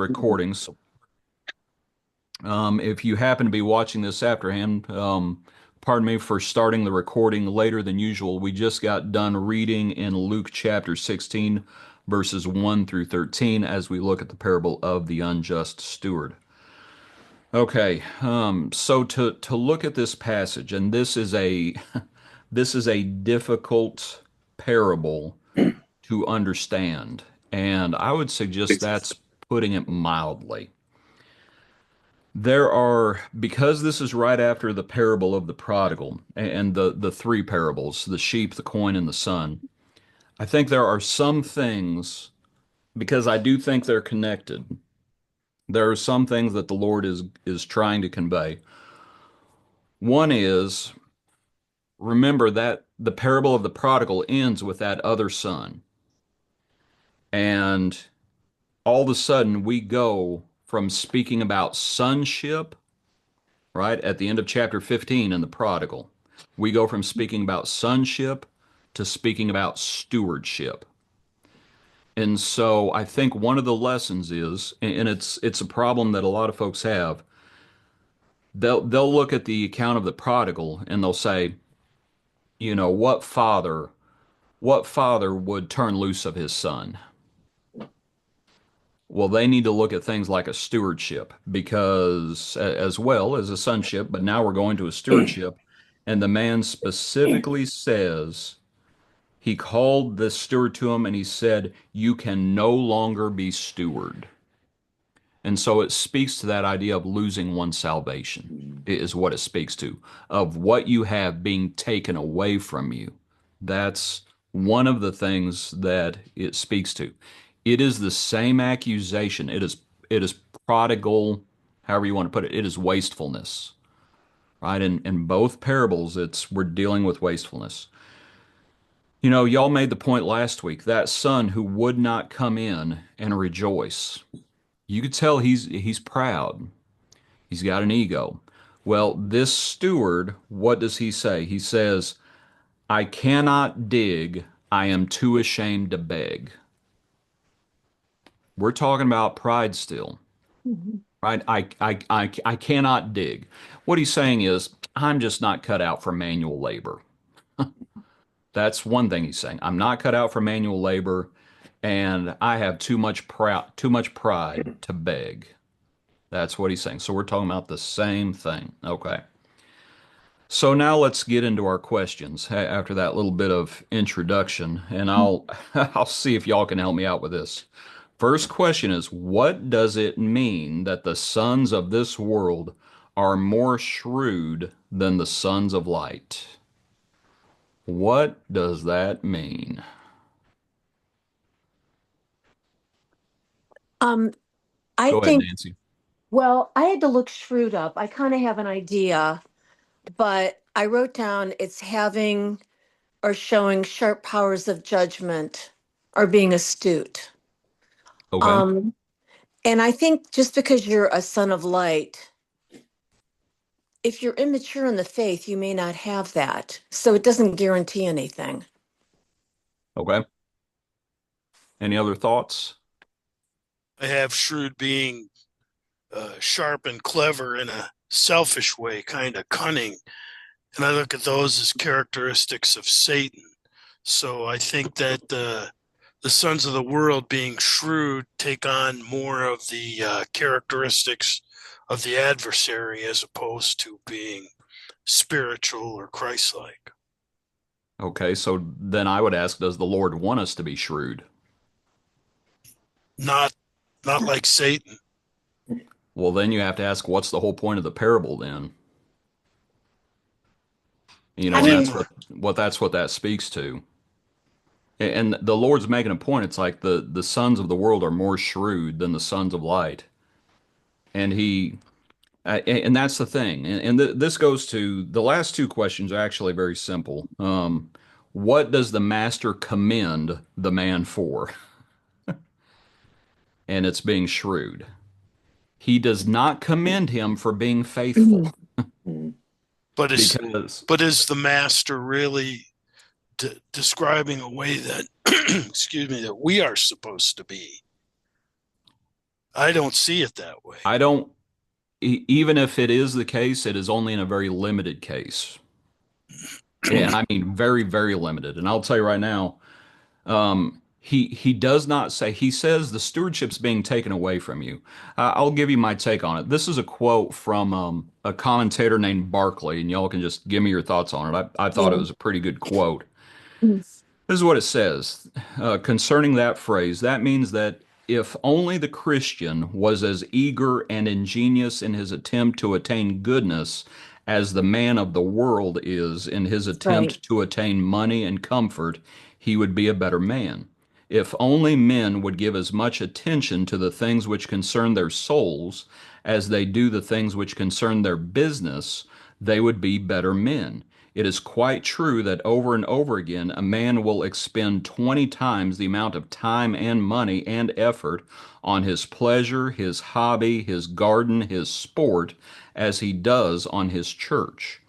recordings. If you happen to be watching this afterhand, pardon me for starting the recording later than usual. We just got done reading in Luke chapter 16, verses 1 through 13, as we look at the parable of the unjust steward. Okay, so to look at this passage, and this is a this is a difficult parable to understand, and I would suggest that's putting it mildly. Because this is right after the parable of the prodigal and the three parables, the sheep, the coin, and the son. I think there are some things, because I do think they're connected. There are some things that the Lord is trying to convey. One is, remember that the parable of the prodigal ends with that other son. And all of a sudden we go from speaking about sonship, right, at the end of chapter 15 in the prodigal. We go from speaking about sonship to speaking about stewardship. And so I think one of the lessons is, and it's a problem that a lot of folks have, they'll look at the account of the prodigal and they'll say, you know, what father would turn loose of his son? Well, they need to look at things like a stewardship because, as well as a sonship, but now we're going to a stewardship. And the man specifically says, he called the steward to him and he said, "You can no longer be steward." And so it speaks to that idea of losing one's salvation, is what it speaks to, of what you have being taken away from you. That's one of the things that it speaks to. It is the same accusation. It is prodigal, however you want to put it. It is wastefulness, right? In both parables, we're dealing with wastefulness. You know, y'all made the point last week, that son who would not come in and rejoice. You could tell he's proud. He's got an ego. Well, this steward, what does he say? He says, "I cannot dig. I am too ashamed to beg." We're talking about pride still, right? I cannot dig. What he's saying is, I'm just not cut out for manual labor. That's one thing he's saying. I'm not cut out for manual labor, and I have too much pride to beg. That's what he's saying. So we're talking about the same thing. Okay. So now let's get into our questions after that little bit of introduction, and I'll see if y'all can help me out with this. First question is, what does it mean that the sons of this world are more shrewd than the sons of light? What does that mean? Um, I Go ahead, think, Nancy. well, I had to look shrewd up. I kind of have an idea, but I wrote down it's having or showing sharp powers of judgment or being astute. Okay. Um, and I think just because you're a son of light, if you're immature in the faith, you may not have that. So it doesn't guarantee anything. Okay. Any other thoughts? I have shrewd being sharp and clever in a selfish way, kind of cunning. And I look at those as characteristics of Satan. So I think that the sons of the world being shrewd take on more of the characteristics of the adversary as opposed to being spiritual or Christ-like. Okay, so then I would ask, does the Lord want us to be shrewd? Not not like Satan. Well, then you have to ask, what's the whole point of the parable then? You I know, and mean, that's what that speaks to. And the Lord's making a point. It's like the sons of the world are more shrewd than the sons of light. And and that's the thing. And this goes to the last two questions are actually very simple. What does the master commend the man for? And it's being shrewd. He does not commend him for being faithful But is because but is the master really describing a way that excuse me, that we are supposed to be? I don't see it that way. I don't, even if it is the case, it is only in a very limited case. And I mean very, very limited. And I'll tell you right now, he does not say, he says the stewardship's being taken away from you. I'll give you my take on it. This is a quote from a commentator named Barclay, and y'all can just give me your thoughts on it. I thought it Yeah. was a pretty good quote. Mm. This is what it says concerning that phrase. That means that if only the Christian was as eager and ingenious in his attempt to attain goodness as the man of the world is in his Right. attempt to attain money and comfort, he would be a better man. If only men would give as much attention to the things which concern their souls as they do the things which concern their business, they would be better men. It is quite true that over and over again a man will expend 20 times the amount of time and money and effort on his pleasure, his hobby, his garden, his sport, as he does on his church.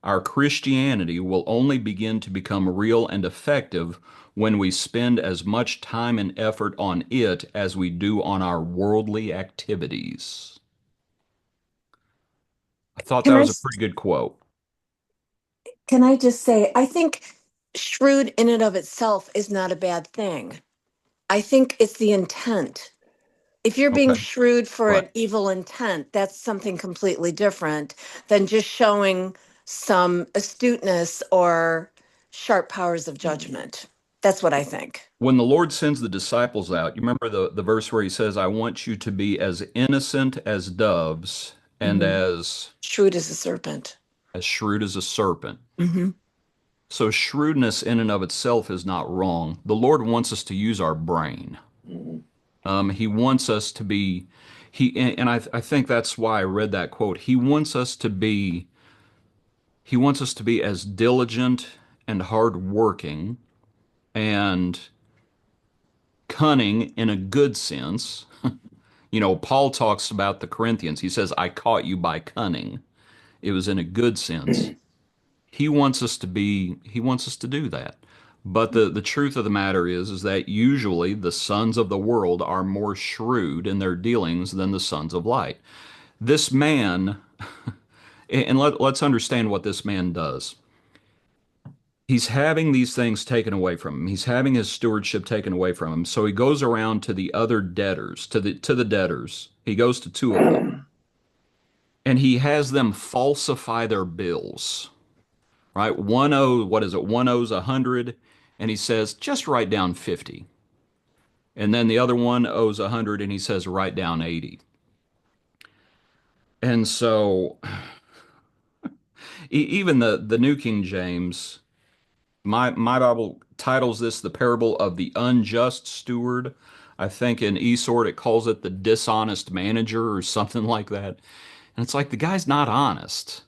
Our Christianity will only begin to become real and effective when we spend as much time and effort on it as we do on our worldly activities. I thought Can that I was a pretty good quote. can I just say, I think shrewd in and of itself is not a bad thing. I think it's the intent. If you're being Okay. shrewd for Right. an evil intent, that's something completely different than just showing some astuteness or sharp powers of judgment. That's what I think. When the Lord sends the disciples out, you remember the verse where he says, I want you to be as innocent as doves and Mhm. Shrewd as a serpent. as shrewd as a serpent. Hmm. So shrewdness in and of itself is not wrong. The Lord wants us to use our brain. He wants us to be, I think that's why I read that quote. He wants us to be as diligent and hardworking and cunning in a good sense. You know, Paul talks about the Corinthians. He says, I caught you by cunning. It was in a good sense. He wants us to do that. But the truth of the matter is that usually the sons of the world are more shrewd in their dealings than the sons of light. This man, and let's understand what this man does. He's having these things taken away from him. He's having his stewardship taken away from him. So he goes around to the other debtors, to the debtors. He goes to two of them, and he has them falsify their bills. Right? One owes, what is it? One owes 100, and he says, just write down 50. And then the other one owes 100, and he says, write down 80. And so even the New King James, my Bible titles this the parable of the unjust steward. I think in eSword it calls it the dishonest manager or something like that. And it's like the guy's not honest.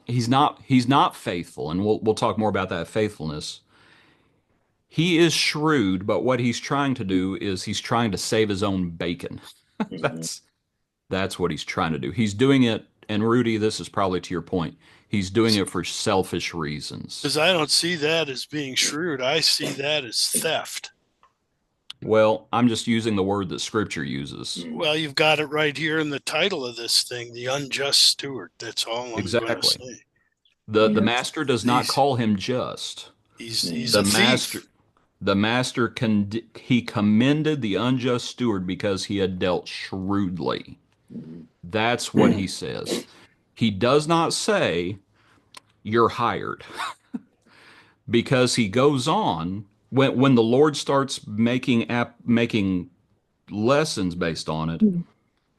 He's not faithful, and we'll talk more about that faithfulness. He is shrewd, but what he's trying to do is he's trying to save his own bacon. Mhm. That's that's what he's trying to do. He's doing it, and Rudy, this is probably to your point. He's doing it for selfish reasons. Because I don't see that as being shrewd. I see that as theft. Well, I'm just using the word that scripture uses. Well, you've got it right here in the title of this thing, The Unjust Steward. That's all I'm going to Exactly. say. The Yeah. master does not He's call him just. he's The a master thief. the master he commended the unjust steward because he had dealt shrewdly. That's what he says. He does not say you're hired because he goes on when the Lord starts making lessons based on it.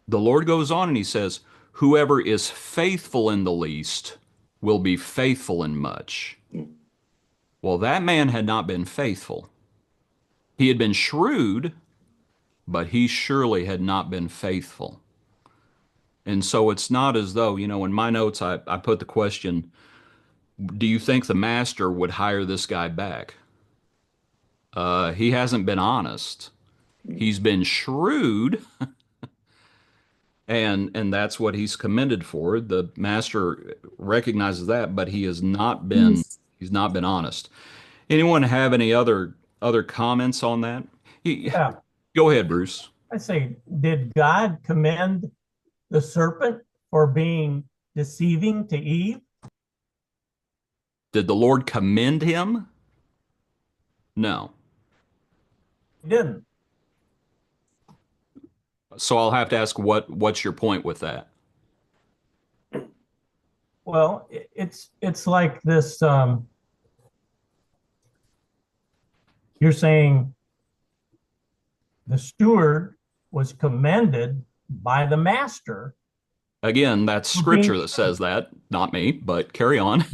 The Lord goes on and he says, "Whoever is faithful in the least will be faithful in much." Well, that man had not been faithful. He had been shrewd, but he surely had not been faithful. And so it's not as though, in my notes, I put the question, do you think the master would hire this guy back? He hasn't been honest. He's been shrewd, and that's what he's commended for. The master recognizes that, but he's not been honest. Anyone have any other comments on that? Yeah, Go ahead, Bruce. I say, did God commend the serpent for being deceiving to Eve? Did the Lord commend him? No. He didn't. So I'll have to ask what's your point with that? Well, it's like this. You're saying the steward was commended by the master Again, that's for being scripture that says that, not me, but carry on.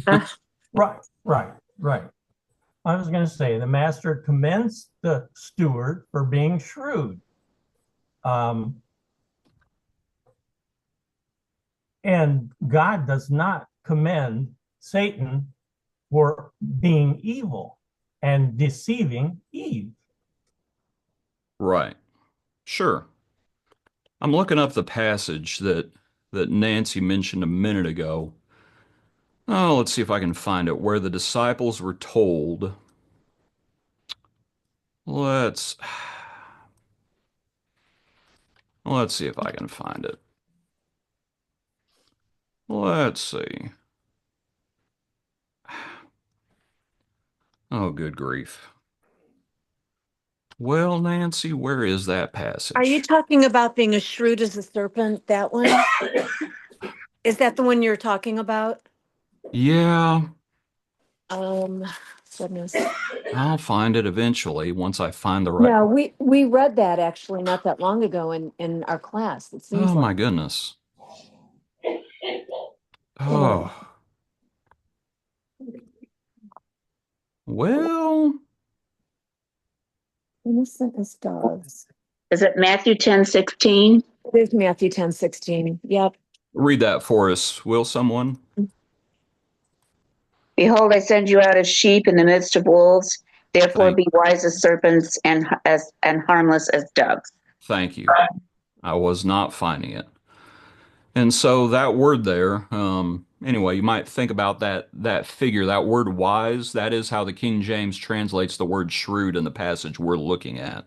right, right, right. I was going to say the master commends the steward for being shrewd. Um, and God does not commend Satan for being evil and deceiving Eve. Right. Sure. I'm looking up the passage that Nancy mentioned a minute ago. Oh, let's see if I can find it, where the disciples were told. Let's let's see if I can find it. Let's see. Oh, good grief. Well, Nancy, where is that Are you passage? talking about being as shrewd as a serpent? That one? Is that the one you're talking about? Yeah, Um, goodness. I'll find it eventually once I find the right. No, we read that actually not that long ago in our class. It seems Oh like, my goodness. yeah. Oh, well, Innocent as doves. Is it Matthew 10:16? It is Matthew 10:16. Yep. read that for us, will someone? Behold, I send you out as sheep in the midst of wolves. Therefore, Thank, be wise as serpents and harmless as doves. thank you. I was not finding it. And so that word there, anyway, you might think about that figure, that word wise, that is how the King James translates the word shrewd in the passage we're looking at.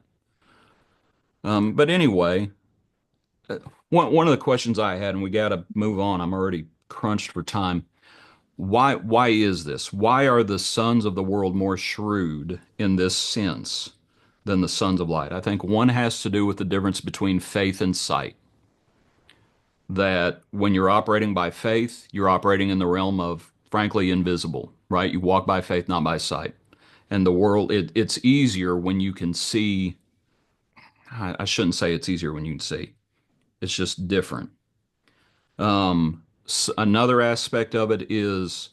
But anyway, one of the questions I had, and we got to move on. I'm already crunched for time. Why is this? Why are the sons of the world more shrewd in this sense than the sons of light? I think one has to do with the difference between faith and sight. That when you're operating by faith, you're operating in the realm of, frankly, invisible, right? You walk by faith, not by sight. And the world, it's easier when you can see. I shouldn't say it's easier when you can see. It's just different. Another aspect of it is,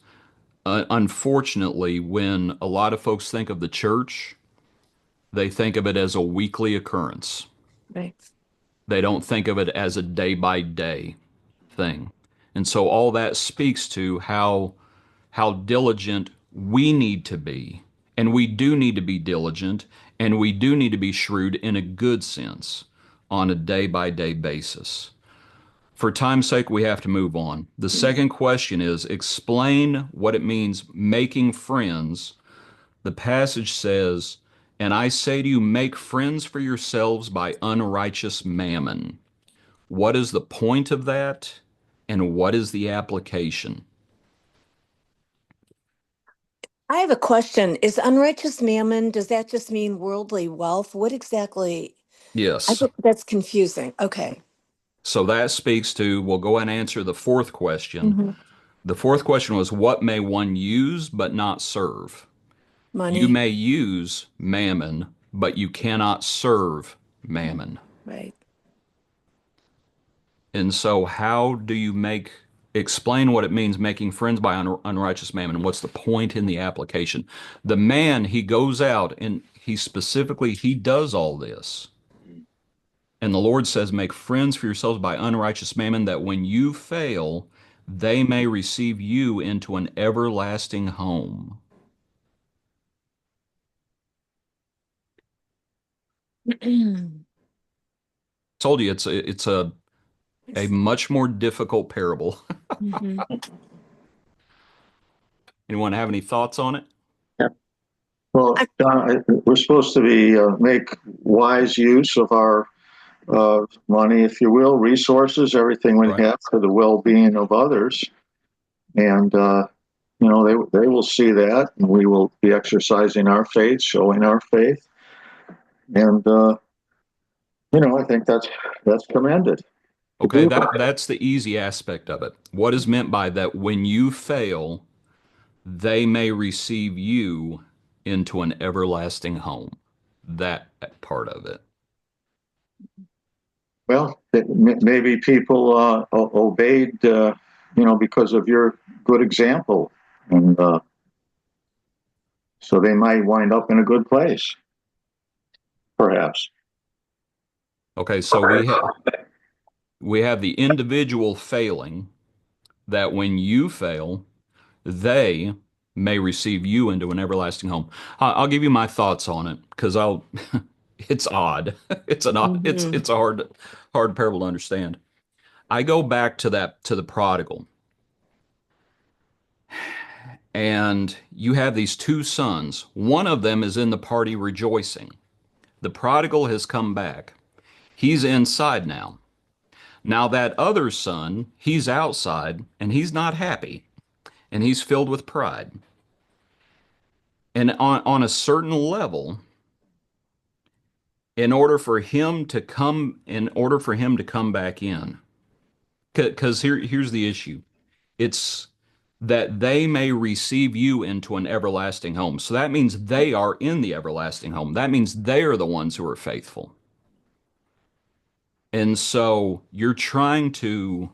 unfortunately, when a lot of folks think of the church, they think of it as a weekly occurrence. Right. They don't think of it as a day by day thing. And so all that speaks to how diligent we need to be. And we do need to be diligent and we do need to be shrewd in a good sense on a day by day basis. For time's sake, we have to move on. The second question is explain what it means making friends. The passage says, and I say to you, make friends for yourselves by unrighteous mammon. What is the point of that? And what is the application? I have a question. Is unrighteous mammon, does that just mean worldly wealth? What exactly? I Yes. think that's confusing. Okay. So that speaks to, we'll go and answer the fourth question. Mhm. The fourth question was, what may one use but not serve? You Money. may use mammon, but you cannot serve mammon. Right. And so, how do you explain what it means making friends by unrighteous mammon? And what's the point in the application? The man, he goes out and he does all this. And the Lord says, make friends for yourselves by unrighteous mammon, that when you fail, they may receive you into an everlasting home. Told you it's a much more difficult parable. Mhm. Anyone have any thoughts on it? Well, we're supposed to be make wise use of our money, if you will, resources, everything we Right. have for the well-being of others. And, they will see that, and we will be exercising our faith, showing our faith. And, I think that's commended to Okay, do. that's the easy aspect of it. What is meant by that when you fail, they may receive you into an everlasting home. That part of it. Well, maybe people obeyed, because of your good example. And so they might wind up in a good place, perhaps. Okay, so we have the individual failing that when you fail, they may receive you into an everlasting home. I'll give you my thoughts on it because I'll it's odd. Mhm. It's a hard parable to understand. I go back to the prodigal, and you have these two sons. One of them is in the party rejoicing. The prodigal has come back. He's inside now. Now that other son, he's outside and he's not happy and he's filled with pride. And on a certain level, in order for him to come back in, because here's the issue. It's that they may receive you into an everlasting home. So that means they are in the everlasting home. That means they are the ones who are faithful. And so you're trying to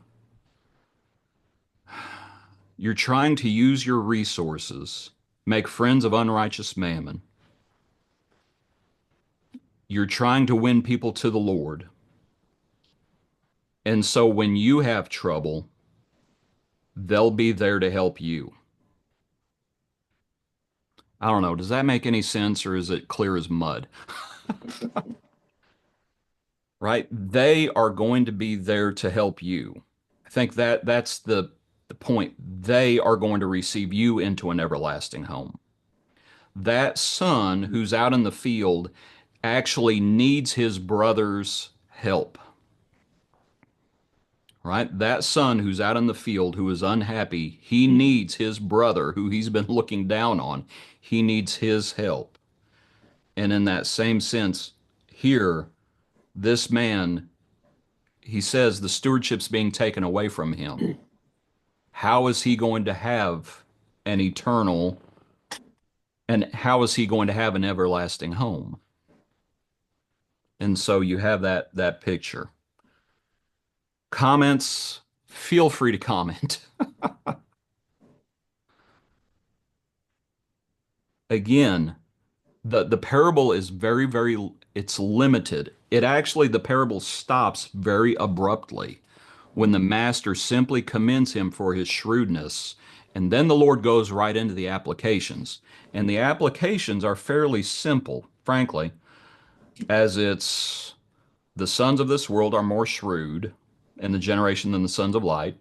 use your resources, make friends of unrighteous mammon. You're trying to win people to the Lord. And so when you have trouble, they'll be there to help you. I don't know. Does that make any sense or is it clear as mud? Right? They are going to be there to help you. I think that's the point. They are going to receive you into an everlasting home. That son who's out in the field actually needs his brother's help. Right? That son who's out in the field who is unhappy, he needs his brother who he's been looking down on. He needs his help. And in that same sense, here, this man, he says the stewardship's being taken away from him. How is he going to have an eternal, and how is he going to have an everlasting home? And so you have that picture. Comments, feel free to comment. Again, the parable is very it's limited. The parable stops very abruptly when the master simply commends him for his shrewdness, and then the Lord goes right into the applications. And the applications are fairly simple, frankly, as it's the sons of this world are more shrewd in the generation than the sons of light.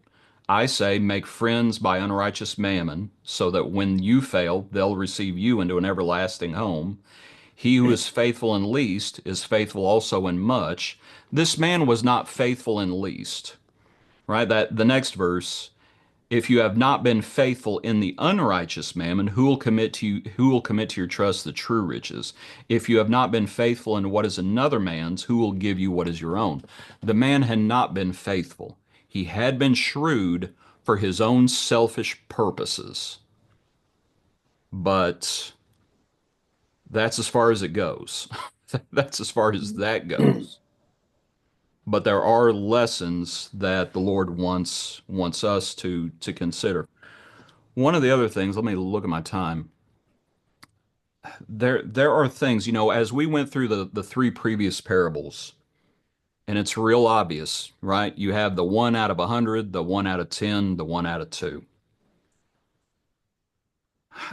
I say, make friends by unrighteous mammon, so that when you fail, they'll receive you into an everlasting home. He who is faithful in least is faithful also in much. This man was not faithful in least, right? That the next verse, if you have not been faithful in the unrighteous mammon, who will commit to your trust the true riches? If you have not been faithful in what is another man's, who will give you what is your own? The man had not been faithful. He had been shrewd for his own selfish purposes. But that's as far as it goes. That's as far as that goes. But there are lessons that the Lord wants us to consider. One of the other things, let me look at my time. There are things, as we went through the three previous parables, and it's real obvious, right? You have the 1 out of 100, the 1 out of 10, the 1 out of 2.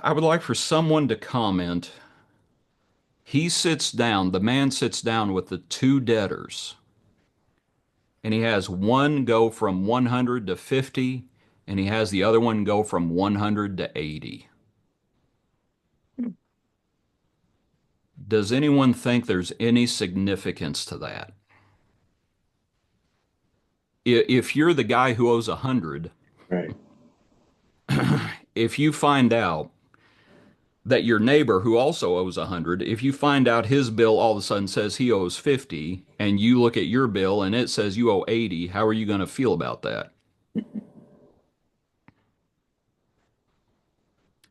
I would like for someone to comment. The man sits down with the two debtors, and he has one go from 100 to 50, and he has the other one go from 100 to 80. Does anyone think there's any significance to that? if you're the guy who owes 100, Right. if you find out that your neighbor who also owes 100, if you find out his bill all of a sudden says he owes 50, and you look at your bill and it says you owe 80, how are you going to feel about that?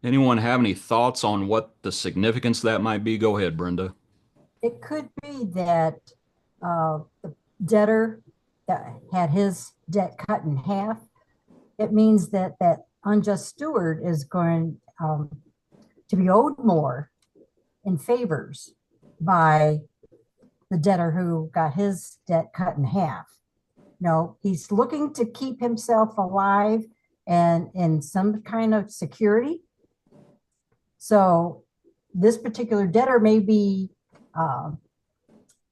Anyone have any thoughts on what the significance of that might be? Go ahead, Brenda. It could be that the debtor had his debt cut in half. It means that that unjust steward is going to be owed more in favors by the debtor who got his debt cut in half. No, he's looking to keep himself alive and in some kind of security. So this particular debtor may be uh,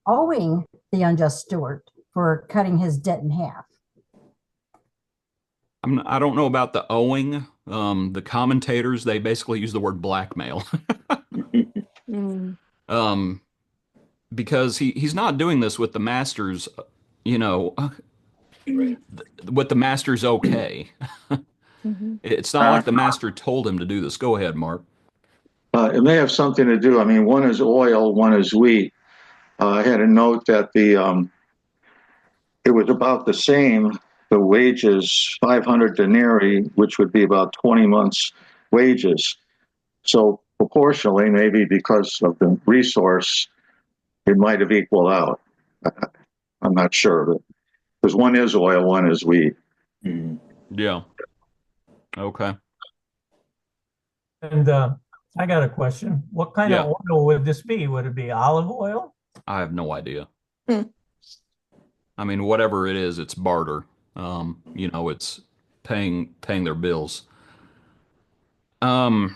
owing the unjust steward for cutting his debt in half. I don't know about the owing. The commentators, they basically use the word blackmail. Mm. um, because he's not doing this with the master's, you know, with the master's okay. Mhm. It's not like the master told him to do this. Go ahead, Mark. It may have something to do. I mean, one is oil, one is wheat. I had a note that it was about the same. The wages, 500 denarii, which would be about 20 months' wages. So proportionally, maybe because of the resource, it might have equaled out. I'm not sure, but because one is oil, one is wheat. Yeah. Okay. And I got a question. What kind Yeah. of oil would this be? Would it be olive oil? I have no idea. Hmm. I mean, whatever it is, it's barter. It's paying their bills. Um,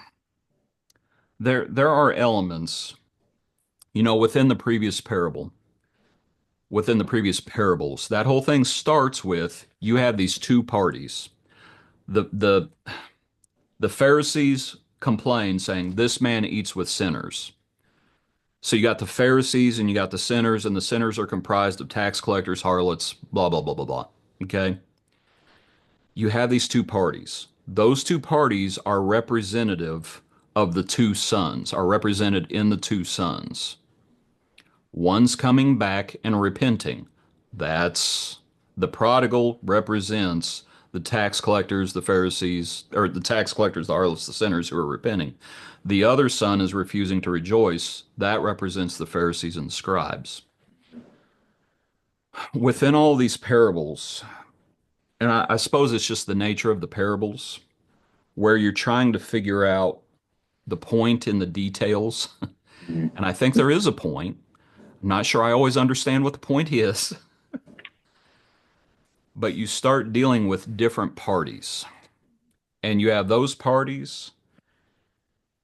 there are elements, within the previous parable, within the previous parables. That whole thing starts with you have these two parties. The the Pharisees complain, saying, "This man eats with sinners." So you got the Pharisees and you got the sinners, and the sinners are comprised of tax collectors, harlots, blah, blah, blah, blah, blah. Okay? You have these two parties. Those two parties are representative of the two sons, are represented in the two sons. One's coming back and repenting. That's the prodigal represents the tax collectors, the Pharisees, or the tax collectors, the harlots, the sinners who are repenting. The other son is refusing to rejoice. That represents the Pharisees and the scribes. Within all these parables, and I suppose it's just the nature of the parables, where you're trying to figure out the point in the details. And I think there is a point. I'm not sure I always understand what the point is, but you start dealing with different parties. And you have those parties,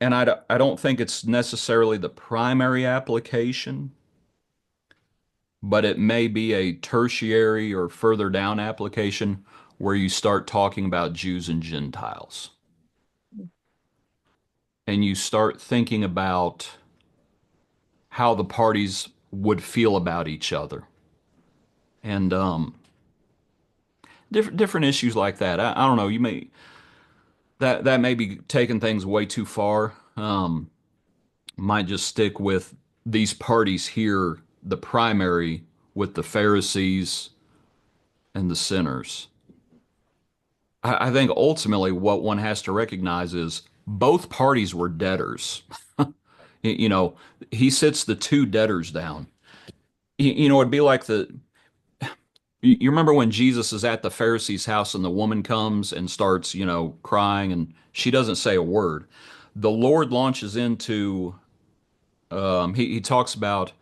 and I don't think it's necessarily the primary application, but it may be a tertiary or further down application where you start talking about Jews and Gentiles. And you start thinking about how the parties would feel about each other. And different issues like that. I don't know, you may that may be taking things way too far. Might just stick with these parties here, the primary with the Pharisees and the sinners. I think ultimately what one has to recognize is both parties were debtors. You know, he sits the two debtors down. It'd be like you remember when Jesus is at the Pharisee's house and the woman comes and starts, crying and she doesn't say a word. The Lord launches into, he talks about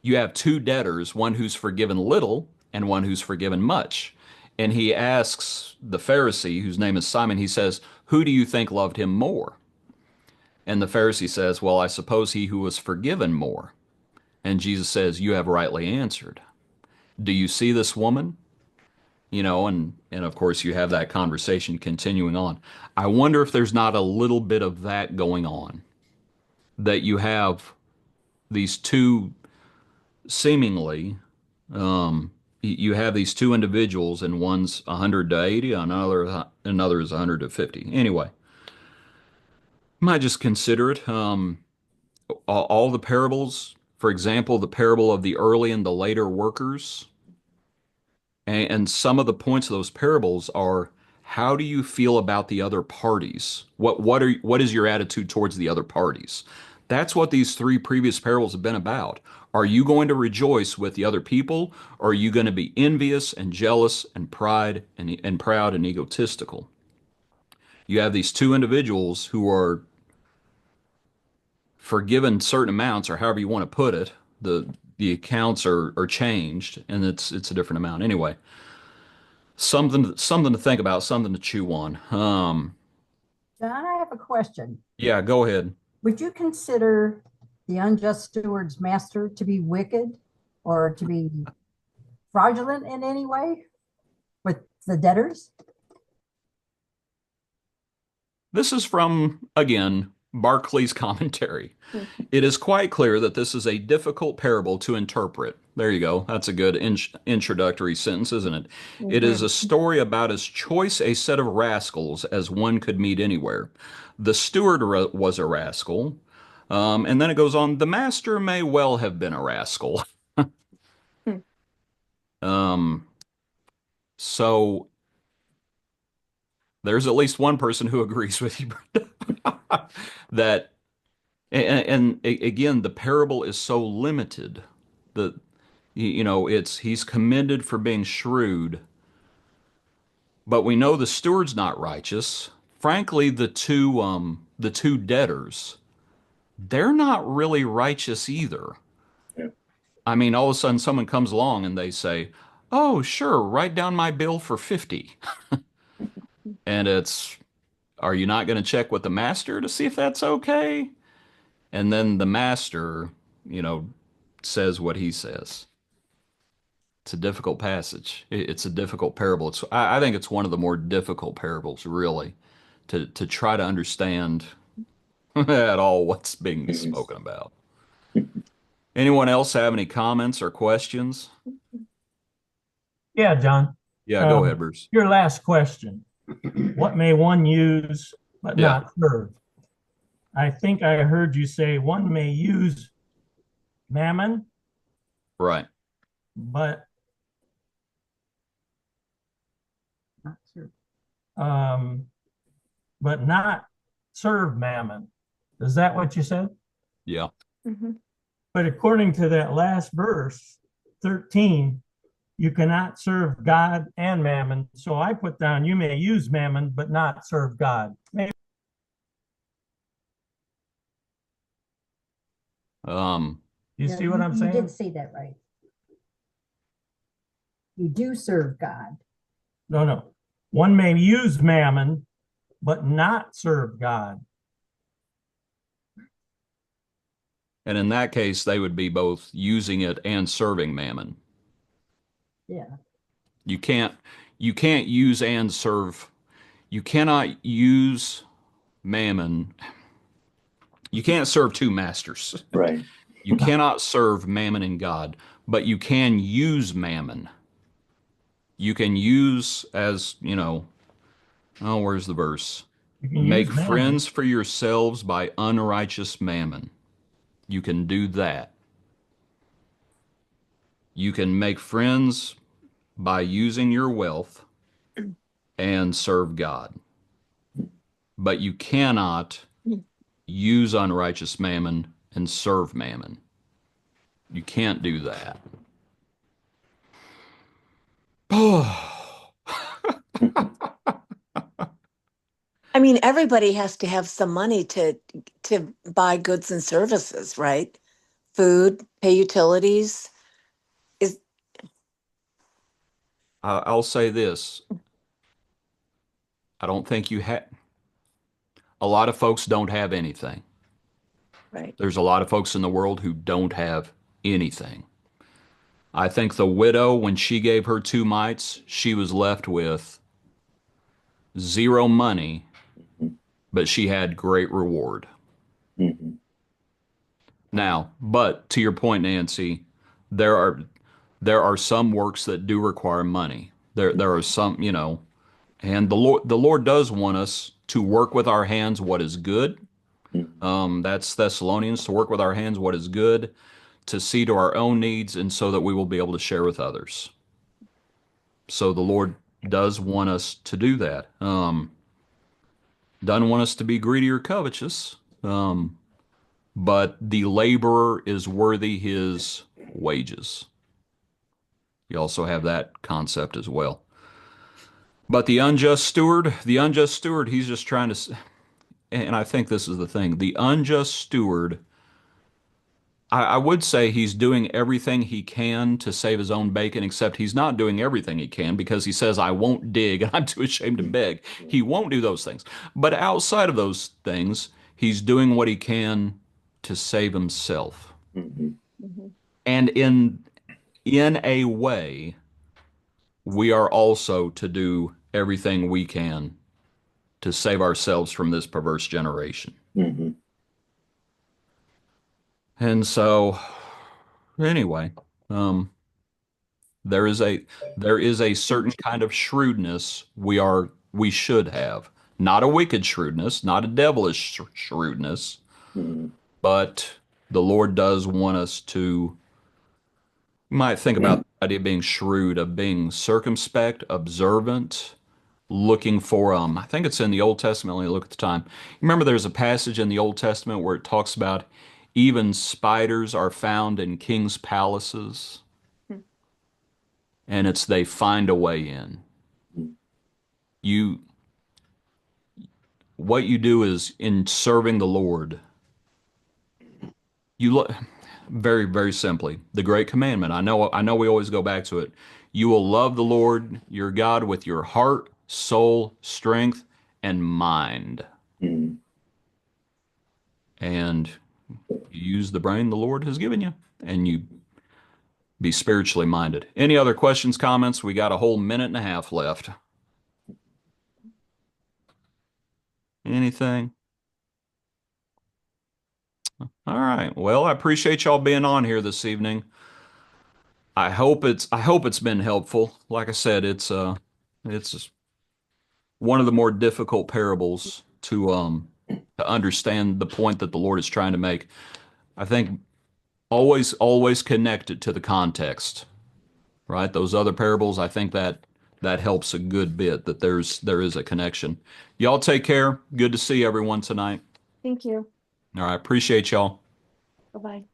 you have two debtors, one who's forgiven little and one who's forgiven much. And he asks the Pharisee, whose name is Simon, he says, "Who do you think loved him more?" And the Pharisee says, "Well, I suppose he who was forgiven more." And Jesus says, "You have rightly answered. Do you see this woman?" And of course you have that conversation continuing on. I wonder if there's not a little bit of that going on, that you have these two seemingly, you have these two individuals, and one's 100 to 80, another is 100 to 50. Anyway, might just consider it. All the parables, for example, the parable of the early and the later workers, and some of the points of those parables are, how do you feel about the other parties? What is your attitude towards the other parties? That's what these three previous parables have been about. Are you going to rejoice with the other people, or are you going to be envious and jealous and proud and egotistical? You have these two individuals who are forgiven certain amounts, or however you want to put it. The accounts are changed, and it's a different amount. Anyway, something to think about, something to chew on. John, I have a question. Yeah, go ahead. Would you consider the unjust steward's master to be wicked or to be fraudulent in any way with the debtors? This is from, again, Barclay's commentary. It is quite clear that this is a difficult parable to interpret. There you go. That's a good introductory sentence, isn't it? It is a story about as choice a set of rascals as one could meet anywhere. The steward was a rascal. And then it goes on, the master may well have been a rascal. Um, so there's at least one person who agrees with you, Brenda, that, and again, the parable is so limited that, he's commended for being shrewd, but we know the steward's not righteous. Frankly, the two debtors, they're not really righteous either. Yeah. I mean, all of a sudden someone comes along and they say, "Oh, sure, write down my bill for 50." And are you not going to check with the master to see if that's okay? And then the master, says what he says. It's a difficult passage. It's a difficult parable. I think it's one of the more difficult parables, really, to try to understand at all what's being spoken about. Anyone else have any comments or questions? Yeah, John. Yeah, go ahead, Bruce. Your last question. What may one use but Yeah. not serve? I think I heard you say one may use mammon, Right. but Not serve. but not serve mammon. Is that what you said? Yeah. But according to that last verse, 13, you cannot serve God and mammon. So I put down, you may use mammon, but not serve God. Maybe. You Yeah, see what I'm You saying? did say that right. You do serve God. No. One may use mammon, but not serve God. And in that case, they would be both using it and serving mammon. Yeah. You can't use and serve. You cannot use mammon. You can't serve two masters. Right. You cannot serve mammon and God, but you can use mammon. You can use, as, where's the verse? You can Make use mammon. friends for yourselves by unrighteous mammon. You can do that. You can make friends by using your wealth and serve God. But you cannot use unrighteous mammon and serve mammon. You can't do that. Oh, I mean, everybody has to have some money to buy goods and services, right? Food, pay utilities. Is I'll say this. I don't think a lot of folks don't have anything. right. There's a lot of folks in the world who don't have anything. I think the widow, when she gave her 2 mites, she was left with 0 money, but she had great reward. Mhm. Now, but to your point, Nancy, there are there are some works that do require money. There are some, and the Lord does want us to work with our hands what is good. That's Thessalonians, to work with our hands what is good, to see to our own needs, and so that we will be able to share with others. So the Lord does want us to do that. Doesn't want us to be greedy or covetous. But the laborer is worthy his wages. You also have that concept as well. But the unjust steward, he's just trying to, and I think this is the thing. The unjust steward, I would say he's doing everything he can to save his own bacon, except he's not doing everything he can because he says, I won't dig and I'm too ashamed to beg. He won't do those things. But outside of those things, he's doing what he can to save himself. And in a way, we are also to do everything we can to save ourselves from this perverse generation. And so, anyway, um, there is a certain kind of shrewdness we should have. Not a wicked shrewdness, not a devilish shrewdness, but the Lord does want us to, you might think about the idea of being shrewd, of being circumspect, observant, looking for I think it's in the Old Testament. Let me look at the time. Remember there's a passage in the Old Testament where it talks about even spiders are found in kings' palaces, and it's they find a way in. You what you do is in serving the Lord, you look very, very simply, the great commandment. I know we always go back to it. You will love the Lord your God with your heart, soul, strength, and mind. And you use the brain the Lord has given you, and you be spiritually minded. Any other questions, comments? We got a whole minute and a half left. Anything? All right. Well, I appreciate y'all being on here this evening. I hope it's been helpful. Like I said, it's one of the more difficult parables to understand the point that the Lord is trying to make. I think always connect it to the context, right? Those other parables, I think that helps a good bit, that there is a connection. Y'all take care. Good to see everyone tonight. Thank you. All right, appreciate y'all. Bye-bye.